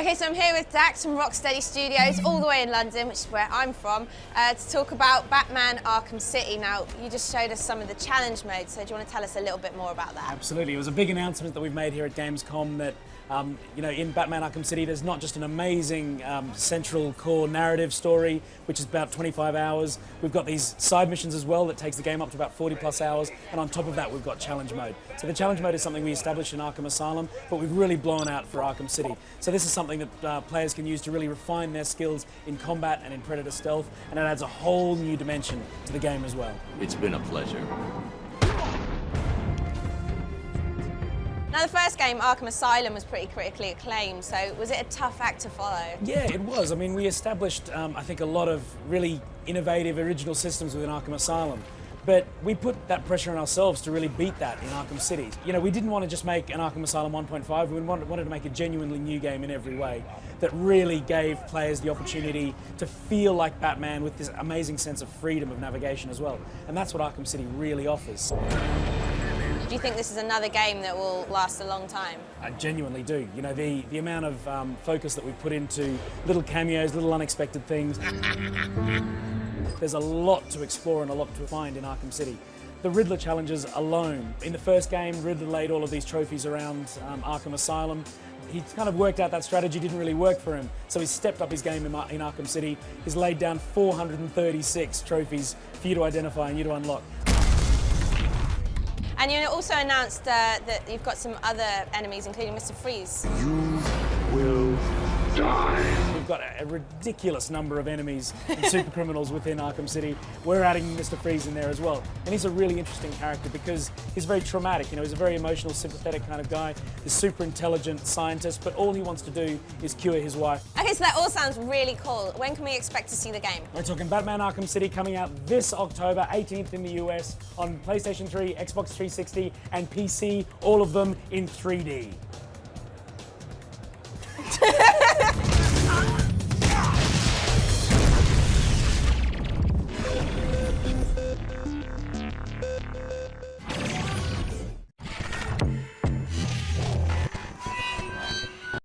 Okay, so I'm here with Dax from Rocksteady Studios, all the way in London, which is where I'm from, to talk about Batman Arkham City. Now, you just showed us some of the challenge modes, so do you want to tell us a little bit more about that? Absolutely. It was a big announcement that we've made here at Gamescom that, you know, in Batman Arkham City, there's not just an amazing central core narrative story, which is about 25 hours. We've got these side missions as well that takes the game up to about 40 plus hours. And on top of that, we've got challenge mode. So the challenge mode is something we established in Arkham Asylum, but we've really blown out for Arkham City. So this is something that players can use to really refine their skills in combat and in Predator stealth, and it adds a whole new dimension to the game as well. It's been a pleasure. Now, the first game, Arkham Asylum, was pretty critically acclaimed, so was it a tough act to follow? Yeah, it was. I mean, we established, I think, a lot of really innovative, original systems within Arkham Asylum. But we put that pressure on ourselves to really beat that in Arkham City. You know, we didn't want to just make an Arkham Asylum 1.5, we wanted to make a genuinely new game in every way that really gave players the opportunity to feel like Batman with this amazing sense of freedom of navigation as well. And that's what Arkham City really offers. Do you think this is another game that will last a long time? I genuinely do. You know, the amount of focus that we put into little cameos, little unexpected things. There's a lot to explore and a lot to find in Arkham City. The Riddler challenges alone. In the first game, Riddler laid all of these trophies around Arkham Asylum. He kind of worked out that strategy didn't really work for him, so he stepped up his game in Arkham City. He's laid down 436 trophies for you to identify and you to unlock. And you also announced that you've got some other enemies, including Mr. Freeze. You will die. We've got a ridiculous number of enemies and super criminals within Arkham City. We're adding Mr. Freeze in there as well. And he's a really interesting character because he's very traumatic. You know, he's a very emotional, sympathetic kind of guy. He's a super intelligent scientist, but all he wants to do is cure his wife. Okay, so that all sounds really cool. When can we expect to see the game? We're talking Batman Arkham City coming out this October 18th in the US on PlayStation 3, Xbox 360 and PC, all of them in 3D.